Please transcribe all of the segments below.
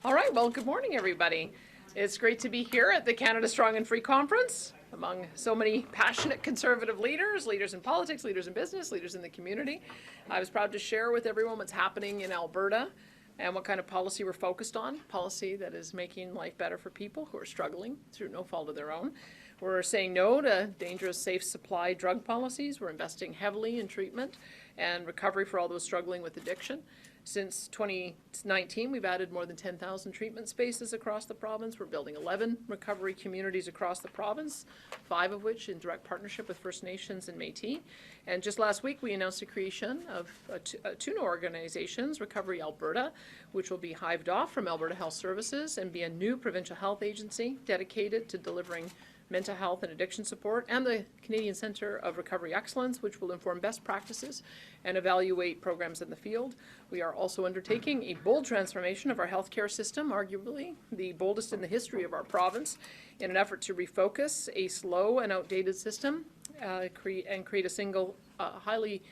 All right, well, good morning, everybody. It's great to be here at the Canada Strong and Free Conference among so many passionate conservative leaders, leaders in politics, leaders in business, leaders in the community. I was proud to share with everyone what's happening in Alberta and what kind of policy we're focused on, policy that is making life better for people who are struggling through no fault of their own. We're saying no to dangerous, safe supply drug policies. We're investing heavily in treatment and recovery for all those struggling with addiction. Since 2019, we've added more than 10,000 treatment spaces across the province. We're building 11 recovery communities across the province, 5 of which in direct partnership with First Nations and Métis. And just last week, we announced the creation of two new organizations, Recovery Alberta, which will be hived off from Alberta Health Services and be a new provincial health agency dedicated to delivering mental health and addiction support, and the Canadian Centre of Recovery Excellence, which will inform best practices and evaluate programs in the field. We are also undertaking a bold transformation of our healthcare system, arguably the boldest in the history of our province, in an effort to refocus a slow and outdated system and create a single, highly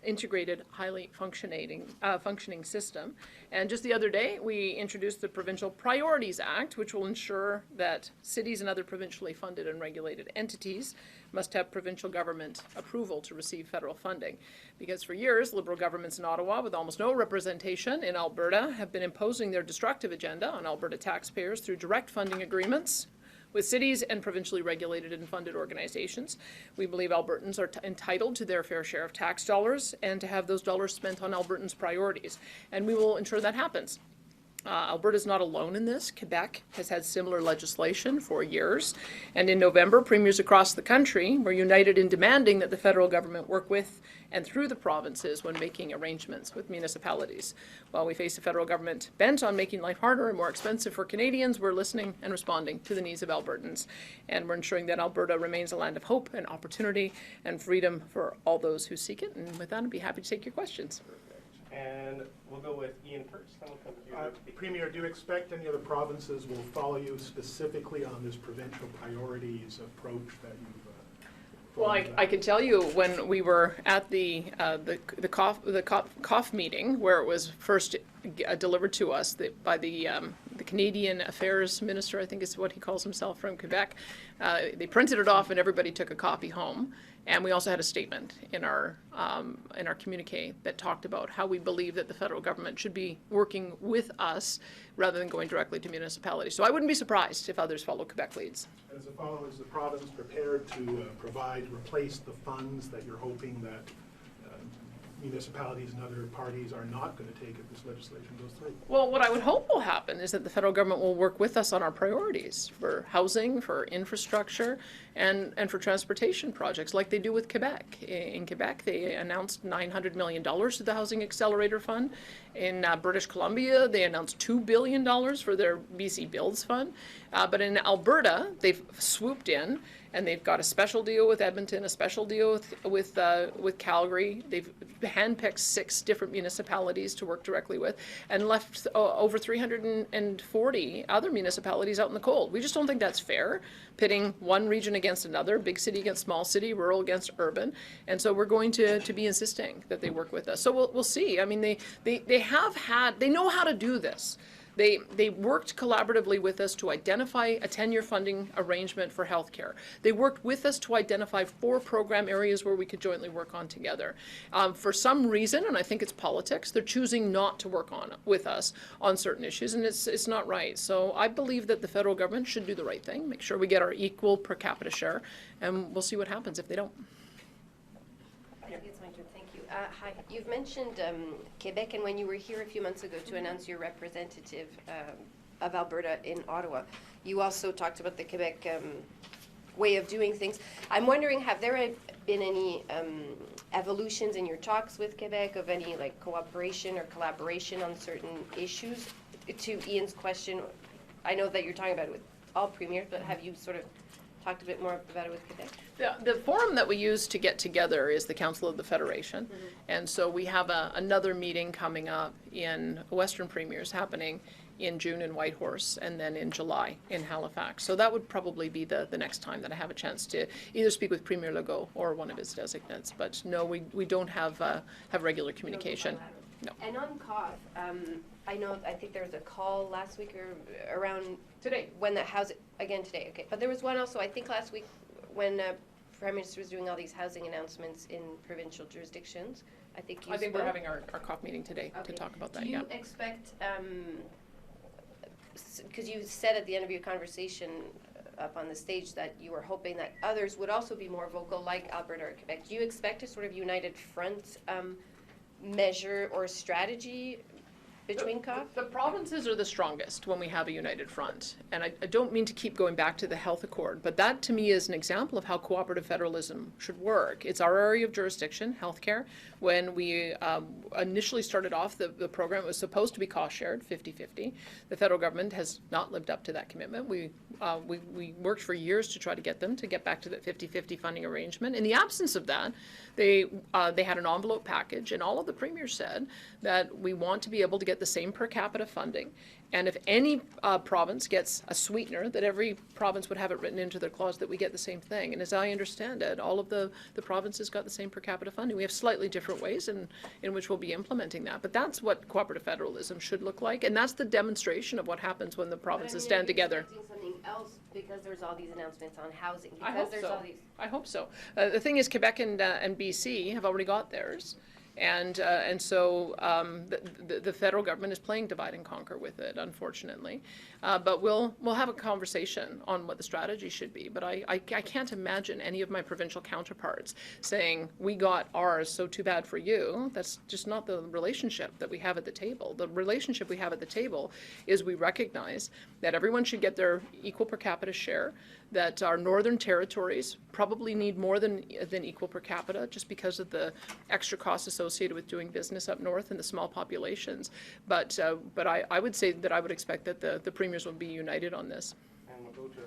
integrated, highly functioning system. And just the other day, we introduced the Provincial Priorities Act, which will ensure that cities and other provincially funded and regulated entities must have provincial government approval to receive federal funding. Because for years, Liberal governments in Ottawa, with almost no representation in Alberta, have been imposing their destructive agenda on Alberta taxpayers through direct funding agreements with cities and provincially regulated and funded organizations. We believe Albertans are entitled to their fair share of tax dollars and to have those dollars spent on Albertans' priorities. And we will ensure that happens. Alberta is not alone in this. Quebec has had similar legislation for years. And in November, premiers across the country were united in demanding that the federal government work with and through the provinces when making arrangements with municipalities. While we face a federal government bent on making life harder and more expensive for Canadians, we're listening and responding to the needs of Albertans. And we're ensuring that Alberta remains a land of hope and opportunity and freedom for all those who seek it. And with that, I'd be happy to take your questions. And we'll go with Ian first, then we'll come here. Premier, do you expect any other provinces will follow you specifically on this provincial priorities approach that you've well, I can tell you when we were at the COF meeting, where it was first delivered to us by the Canadian Affairs Minister, I think is what he calls himself, from Quebec. They printed it off and everybody took a copy home. And we also had a statement in our communique that talked about how we believe that the federal government should be working with us rather than going directly to municipalities. So I wouldn't be surprised if others follow Quebec leads. As a follow, is the province prepared to replace the funds that you're hoping that municipalities and other parties are not going to take if this legislation goes through? Well, what I would hope will happen is that the federal government will work with us on our priorities for housing, for infrastructure, and for transportation projects like they do with Quebec. In Quebec, they announced $900 million to the Housing Accelerator Fund. In British Columbia, they announced $2 billion for their BC Builds Fund. But in Alberta, they've swooped in and they've got a special deal with Edmonton, a special deal with Calgary. They've handpicked 6 different municipalities to work directly with and left over 340 other municipalities out in the cold. We just don't think that's fair, pitting one region against another, big city against small city, rural against urban. And so we're going to be insisting that they work with us. So we'll see. I mean, they know how to do this. They worked collaboratively with us to identify a 10-year funding arrangement for healthcare. They worked with us to identify 4 program areas where we could jointly work on together. For some reason, and I think it's politics, they're choosing not to work with us on certain issues, and it's not right. So I believe that the federal government should do the right thing, make sure we get our equal per capita share, and we'll see what happens if they don't. It's my turn. Thank you. Hi. You've mentioned Quebec, and when you were here a few months ago to announce your representative of Alberta in Ottawa, you also talked about the Quebec way of doing things. I'm wondering, have there been any evolutions in your talks with Quebec of any like cooperation or collaboration on certain issues? To Ian's question, I know that you're talking about it with all premiers, but have you sort of talked a bit more about it with Quebec? The forum that we use to get together is the Council of the Federation. Mm-hmm. And so we have another meeting coming up in Western Premiers happening in June in Whitehorse and then in July in Halifax. So that would probably be the next time that I have a chance to either speak with Premier Legault or one of his designates. But no, we don't have regular communication. No. And on cough, I think there was a call last week or around Today. when the housing, again today, okay. But there was one also, I think last week, when Prime Minister was doing all these housing announcements in provincial jurisdictions. I think you I think we're spoke. having our COP meeting today to Okay. talk about that, Do you yeah. expect, because you said at the end of your conversation up on the stage that you were hoping that others would also be more vocal, like Alberta or Quebec. Do you expect a sort of united front measure or strategy between COP? The provinces are the strongest when we have a united front. And I don't mean to keep going back to the health accord, but that to me is an example of how cooperative federalism should work. It's our area of jurisdiction, healthcare. When we initially started off the program, it was supposed to be cost shared, 50-50. The federal government has not lived up to that commitment. We worked for years to try to get them to get back to that 50-50 funding arrangement. In the absence of that, they had an envelope package, and all of the premiers said that we want to be able to get the same per capita funding. And if any province gets a sweetener, that every province would have it written into their clause that we get the same thing. And as I understand it, all of the provinces got the same per capita funding. We have slightly different ways in which we'll be implementing that. But that's what cooperative federalism should look like. And that's the demonstration of what happens when the provinces stand together. Something else because there's all these announcements on housing. Because I hope there's so. all these. I hope so. The thing is, Quebec and BC have already got theirs. And so the federal government is playing divide and conquer with it, unfortunately. But we'll have a conversation on what the strategy should be. But I can't imagine any of my provincial counterparts saying, we got ours, so too bad for you. That's just not the relationship that we have at the table. The relationship we have at the table is we recognize that everyone should get their equal per capita share, that our northern territories probably need more than equal per capita just because of the extra costs associated with doing business up north and the small populations. But I would say that I would expect that the premiers will be united on this. And we'll go to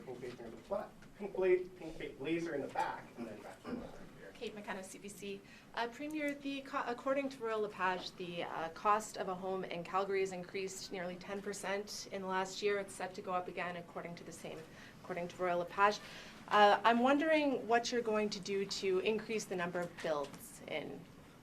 pink blazer in the back, and then back to the left here. Kate McKenna, CBC. Premier, according to Royal LePage, the cost of a home in Calgary has increased nearly 10% in the last year. It's set to go up again according to Royal LePage. I'm wondering what you're going to do to increase the number of builds in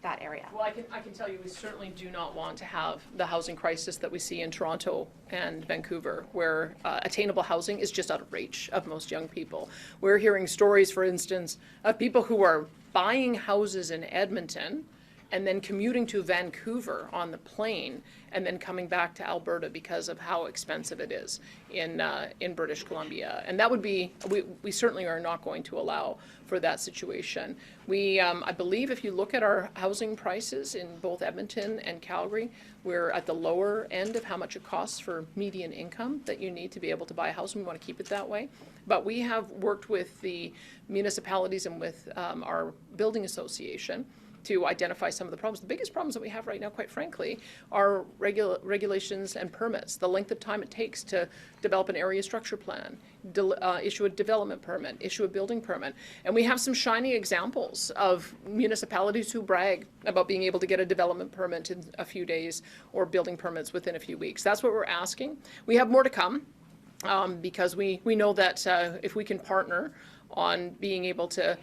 that area. Well, I can tell you we certainly do not want to have the housing crisis that we see in Toronto and Vancouver, where attainable housing is just out of reach of most young people. We're hearing stories, for instance, of people who are buying houses in Edmonton and then commuting to Vancouver on the plane and then coming back to Alberta because of how expensive it is in British Columbia. And that would be, we certainly are not going to allow for that situation. I believe if you look at our housing prices in both Edmonton and Calgary, we're at the lower end of how much it costs for median income that you need to be able to buy a house, and we want to keep it that way. But we have worked with the municipalities and with our building association to identify some of the problems. The biggest problems that we have right now, quite frankly, are regulations and permits, the length of time it takes to develop an area structure plan, issue a development permit, issue a building permit. And we have some shining examples of municipalities who brag about being able to get a development permit in a few days or building permits within a few weeks. That's what we're asking. We have more to come because we know that if we can partner on being able to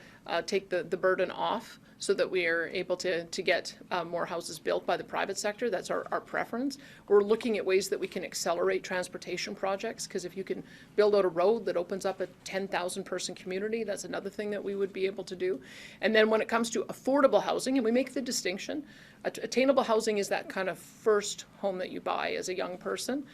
take the burden off so that we are able to get more houses built by the private sector. That's our preference. We're looking at ways that we can accelerate transportation projects, because if you can build out a road that opens up a 10,000 person community, that's another thing that we would be able to do. And then when it comes to affordable housing, and we make the distinction, attainable housing is that kind of first home that you buy as a young person,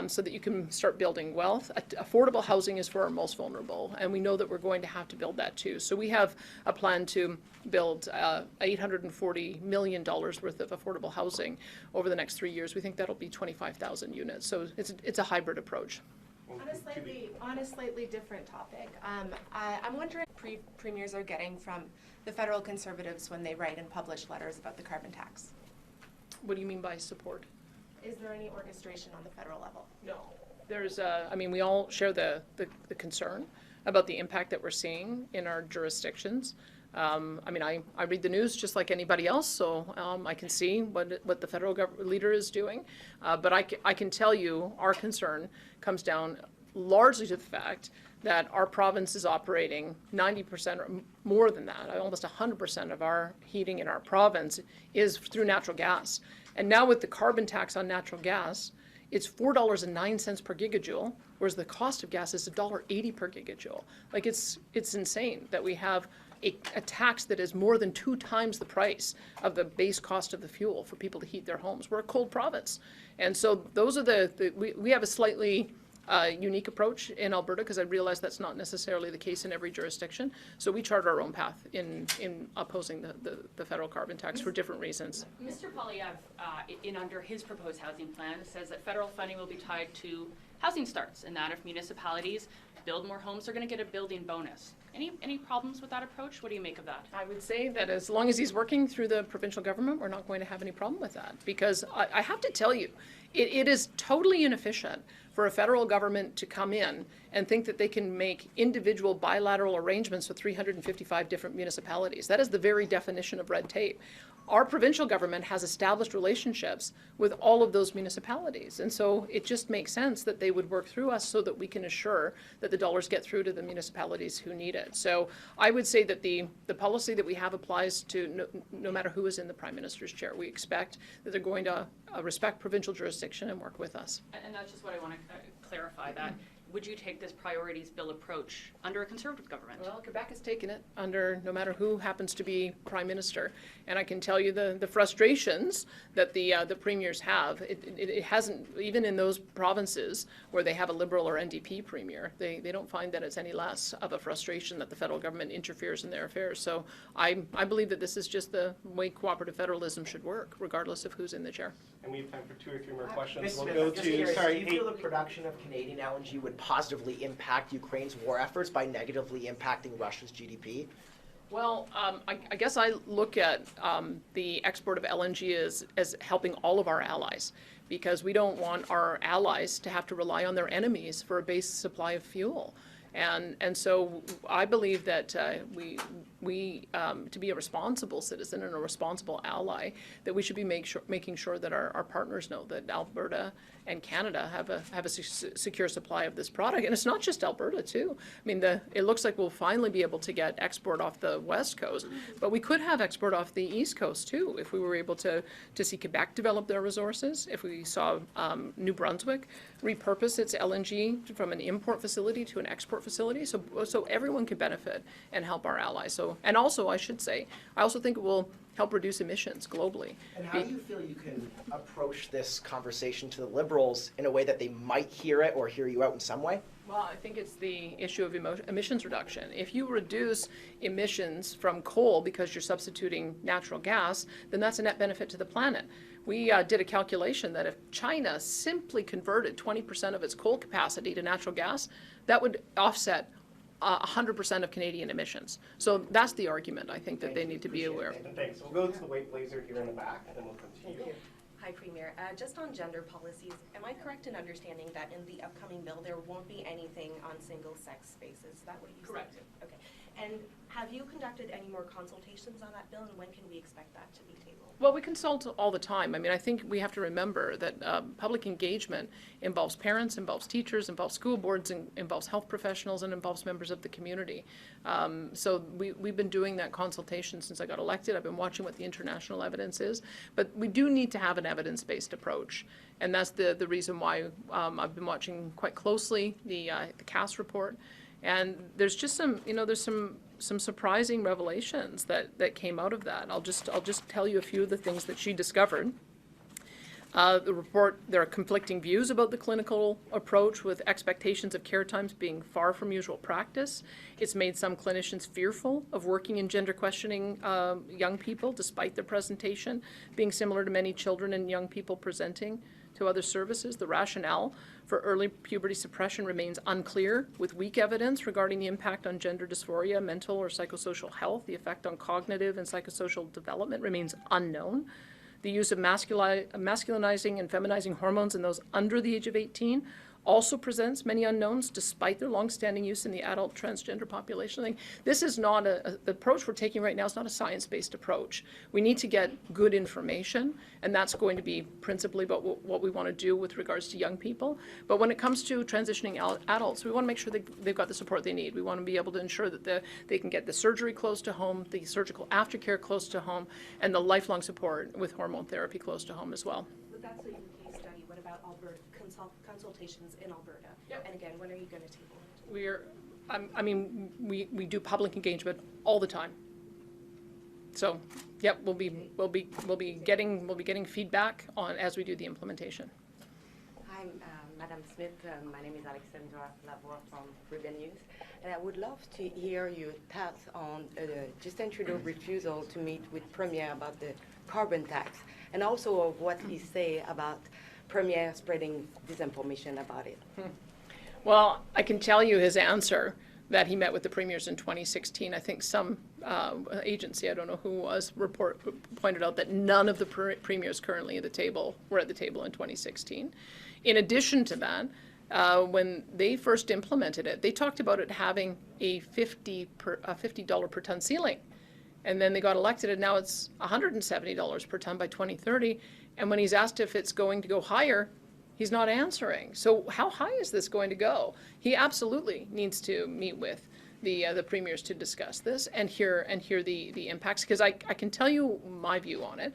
so that you can start building wealth. Affordable housing is for our most vulnerable, and we know that we're going to have to build that too. So we have a plan to build $840 million worth of affordable housing over the next 3 years. We think that'll be 25,000 units. So it's a hybrid approach. On a slightly different topic, I'm wondering what premiers are getting from the federal Conservatives when they write and publish letters about the carbon tax. What do you mean by support? Is there any orchestration on the federal level? No. There's, we all share the concern about the impact that we're seeing in our jurisdictions. I read the news just like anybody else, so I can see what the federal leader is doing. But I can tell you our concern comes down largely to the fact that our province is operating 90% or more than that, almost 100% of our heating in our province is through natural gas. And now with the carbon tax on natural gas, it's $4.09 per gigajoule, whereas the cost of gas is $1.80 per gigajoule. Like it's insane that we have a tax that is more than 2 times the price of the base cost of the fuel for people to heat their homes. We're a cold province. And so those are we have a slightly unique approach in Alberta, because I realize that's not necessarily the case in every jurisdiction. So we chart our own path in opposing the federal carbon tax for different reasons. Mr. Polyev, under his proposed housing plan, says that federal funding will be tied to housing starts, and that if municipalities build more homes, they're going to get a building bonus. Any problems with that approach? What do you make of that? I would say that as long as he's working through the provincial government, we're not going to have any problem with that. Because I have to tell you, it is totally inefficient for a federal government to come in and think that they can make individual bilateral arrangements with 355 different municipalities. That is the very definition of red tape. Our provincial government has established relationships with all of those municipalities. And so it just makes sense that they would work through us so that we can assure that the dollars get through to the municipalities who need it. So I would say that the policy that we have applies to no matter who is in the Prime Minister's chair. We expect that they're going to respect provincial jurisdiction and work with us. And that's just what I want to clarify, that would you take this priorities bill approach under a Conservative government? Well, Quebec has taken it under no matter who happens to be Prime Minister. And I can tell you the frustrations that the premiers have. It hasn't, even in those provinces where they have a Liberal or NDP premier, they don't find that it's any less of a frustration that the federal government interferes in their affairs. So I believe that this is just the way cooperative federalism should work, regardless of who's in the chair. And we have time for 2 or 3 more questions. Ms. We'll Smith, go I'm just to, curious, sorry, do you feel the production of Canadian LNG would positively impact Ukraine's war efforts by negatively impacting Russia's GDP? Well, I guess I look at the export of LNG as helping all of our allies, because we don't want our allies to have to rely on their enemies for a base supply of fuel. And so I believe that we to be a responsible citizen and a responsible ally, that we should be making sure that our partners know that Alberta and Canada have a secure supply of this product. And it's not just Alberta too. I mean, it looks like we'll finally be able to get export off the West Coast, but we could have export off the East Coast too if we were able to see Quebec develop their resources, if we saw New Brunswick repurpose its LNG from an import facility to an export facility, so everyone could benefit and help our allies. So, and also I should say, I also think it will help reduce emissions globally. And how do you feel you can approach this conversation to the Liberals in a way that they might hear it or hear you out in some way? Well, I think it's the issue of emissions reduction. If you reduce emissions from coal because you're substituting natural gas, then that's a net benefit to the planet. We did a calculation that if China simply converted 20% of its coal capacity to natural gas, that would offset 100% of Canadian emissions. So that's the argument I think that they need to be aware. And thanks. We'll go to the white blazer here in the back, and then we'll come to you. Hi, Premier. Just on gender policies, am I correct in understanding that in the upcoming bill there won't be anything on single-sex spaces? Is that what you said? Correct. Okay. And have you conducted any more consultations on that bill, and when can we expect that to be tabled? Well, we consult all the time. I mean, I think we have to remember that public engagement involves parents, involves teachers, involves school boards, involves health professionals, and involves members of the community. So we've been doing that consultation since I got elected. I've been watching what the international evidence is. But we do need to have an evidence-based approach. And that's the reason why I've been watching quite closely the CAS report. And there's just there's some surprising revelations that came out of that. I'll just tell you a few of the things that she discovered. The report, there are conflicting views about the clinical approach, with expectations of care times being far from usual practice. It's made some clinicians fearful of working in gender questioning young people, despite their presentation being similar to many children and young people presenting to other services. The rationale for early puberty suppression remains unclear, with weak evidence regarding the impact on gender dysphoria, mental or psychosocial health. The effect on cognitive and psychosocial development remains unknown. The use of masculinizing and feminizing hormones in those under the age of 18 also presents many unknowns despite their longstanding use in the adult transgender population. I think this is not the approach we're taking right now is not a science-based approach. We need to get good information, and that's going to be principally about what we want to do with regards to young people. But when it comes to transitioning adults, we want to make sure they've got the support they need. We want to be able to ensure that they can get the surgery close to home, the surgical aftercare close to home, and the lifelong support with hormone therapy close to home as well. But that's a UK study. What about Alberta consultations in Alberta? Yep. And again, when are you going to table it? We do public engagement all the time. So, yep, we'll be getting feedback on as we do the implementation. Hi, Madam Smith. My name is Alexandra Lavoie from Caribbean News, and I would love to hear your thoughts on Justin Trudeau's refusal to meet with Premier about the carbon tax, and also of what he say about Premier spreading disinformation about it. Well, I can tell you his answer that he met with the premiers in 2016. I think some agency, I don't know who was, pointed out that none of the premiers currently at the table were at the table in 2016. In addition to that, when they first implemented it, they talked about it having a $50 per ton ceiling. And then they got elected, and now it's $170 per ton by 2030. And when he's asked if it's going to go higher, he's not answering. So how high is this going to go? He absolutely needs to meet with the premiers to discuss this and hear the impacts, because I can tell you my view on it,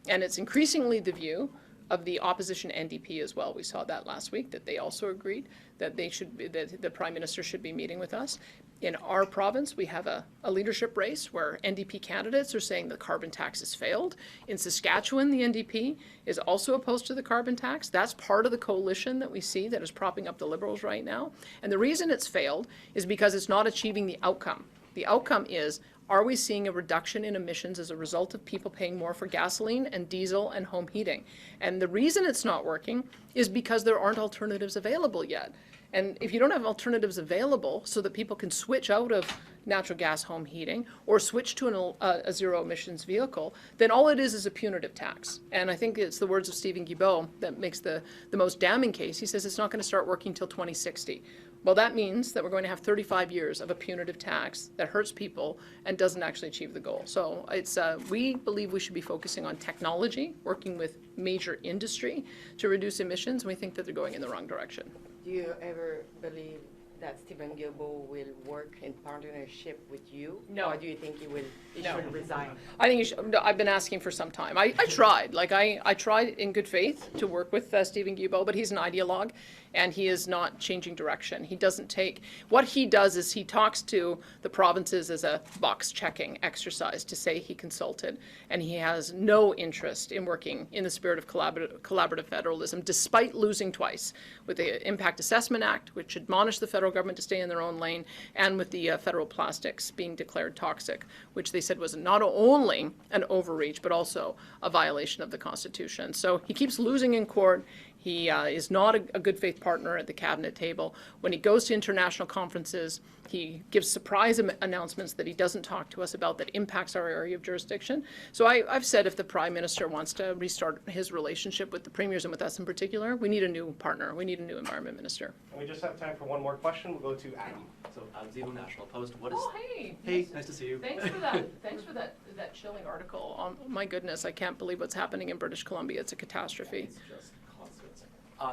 and it's increasingly the view of the opposition NDP as well. We saw that last week, that they also agreed that that the Prime Minister should be meeting with us. In our province, we have a leadership race where NDP candidates are saying the carbon tax has failed. In Saskatchewan, the NDP is also opposed to the carbon tax. That's part of the coalition that we see that is propping up the Liberals right now. And the reason it's failed is because it's not achieving the outcome. The outcome is, are we seeing a reduction in emissions as a result of people paying more for gasoline and diesel and home heating? And the reason it's not working is because there aren't alternatives available yet. And if you don't have alternatives available so that people can switch out of natural gas home heating or switch to a zero emissions vehicle, then all it is a punitive tax. And I think it's the words of Stephen Guilbeault that makes the most damning case. He says it's not going to start working until 2060. Well, that means that we're going to have 35 years of a punitive tax that hurts people and doesn't actually achieve the goal. So it's we believe we should be focusing on technology, working with major industry to reduce emissions, and we think that they're going in the wrong direction. Do you ever believe that Stephen Guilbeault will work in partnership with you? No. Or do you think he should resign? I think you should. No, I've been asking for some time. I tried. I tried in good faith to work with Stephen Guilbeault, but he's an ideologue, and he is not changing direction. He doesn't take. What he does is he talks to the provinces as a box-checking exercise to say he consulted, and he has no interest in working in the spirit of collaborative federalism, despite losing twice with the Impact Assessment Act, which admonished the federal government to stay in their own lane, and with the federal plastics being declared toxic, which they said was not only an overreach, but also a violation of the Constitution. So he keeps losing in court. He is not a good faith partner at the cabinet table. When he goes to international conferences, he gives surprise announcements that he doesn't talk to us about that impacts our area of jurisdiction. So I've said if the Prime Minister wants to restart his relationship with the premiers and with us in particular, we need a new partner. We need a new Environment Minister. And we just have time for one more question. We'll go to Adam. So, Zeno National Post, what is... Oh, hey. Hey, nice to see you. Thanks for that. Thanks for that chilling article. My goodness, I can't believe what's happening in British Columbia. It's a catastrophe. It's just constant.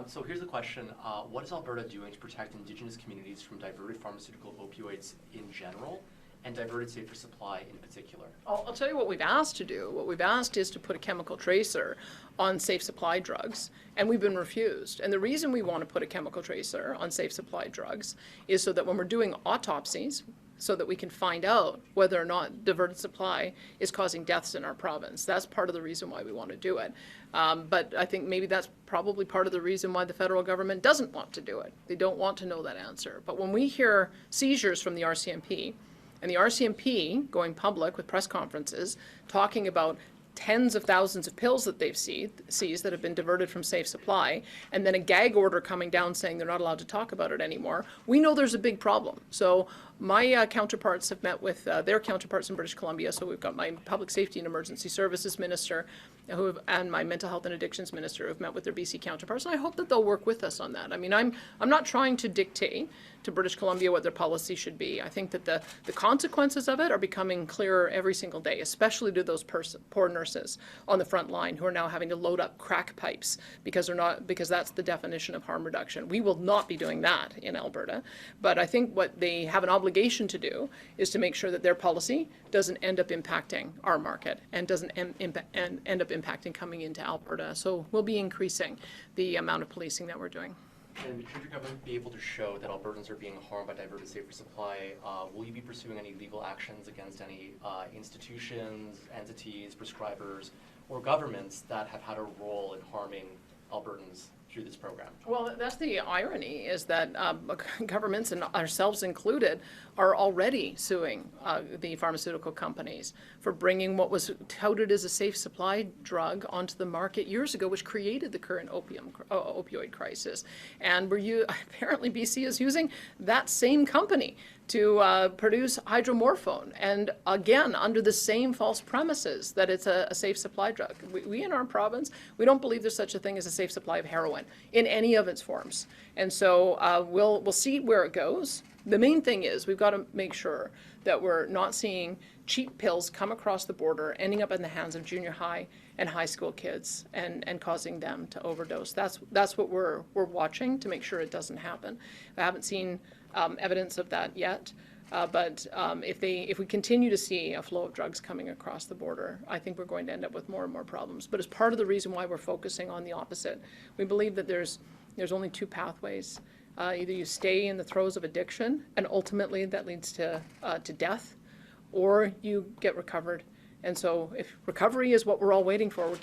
So here's the question. What is Alberta doing to protect Indigenous communities from diverted pharmaceutical opioids in general and diverted safer supply in particular? I'll tell you what we've asked to do. What we've asked is to put a chemical tracer on safe supply drugs, and we've been refused. And the reason we want to put a chemical tracer on safe supply drugs is so that when we're doing autopsies, so that we can find out whether or not diverted supply is causing deaths in our province. That's part of the reason why we want to do it. But I think maybe that's probably part of the reason why the federal government doesn't want to do it. They don't want to know that answer. But when we hear seizures from the RCMP, and the RCMP going public with press conferences talking about tens of thousands of pills that they've seized that have been diverted from safe supply, and then a gag order coming down saying they're not allowed to talk about it anymore, we know there's a big problem. So my counterparts have met with their counterparts in British Columbia. So we've got my Public Safety and Emergency Services Minister and my mental health and addictions minister who have met with their BC counterparts, and I hope that they'll work with us on that. I mean, I'm not trying to dictate to British Columbia what their policy should be. I think that the consequences of it are becoming clearer every single day, especially to those poor nurses on the front line who are now having to load up crack pipes because that's the definition of harm reduction. We will not be doing that in Alberta, but I think what they have an obligation to do is to make sure that their policy doesn't end up impacting our market and doesn't end up impacting coming into Alberta. So we'll be increasing the amount of policing that we're doing. And should your government be able to show that Albertans are being harmed by diverted safer supply, will you be pursuing any legal actions against any institutions, entities, prescribers, or governments that have had a role in harming Albertans through this program? Well, that's the irony, is that governments, and ourselves included, are already suing the pharmaceutical companies for bringing what was touted as a safe supply drug onto the market years ago, which created the current opioid crisis. And apparently BC is using that same company to produce hydromorphone, and again, under the same false premises that it's a safe supply drug. We in our province, we don't believe there's such a thing as a safe supply of heroin in any of its forms. And so we'll see where it goes. The main thing is we've got to make sure that we're not seeing cheap pills come across the border, ending up in the hands of junior high and high school kids and causing them to overdose. That's what we're watching to make sure it doesn't happen. I haven't seen evidence of that yet, but if we continue to see a flow of drugs coming across the border, I think we're going to end up with more and more problems. But as part of the reason why we're focusing on the opposite, we believe that there's only two pathways. Either you stay in the throes of addiction, and ultimately that leads to death, or you get recovered. And so if recovery is what we're all waiting for, we're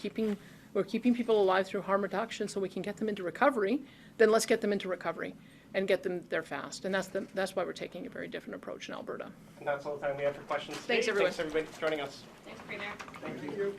keeping people alive through harm reduction so we can get them into recovery, then let's get them into recovery and get them there fast. And that's why we're taking a very different approach in Alberta. And that's all the time we have for questions today. Thanks, everyone. Thanks, everybody, for joining us. Thanks, Premier. Thank you.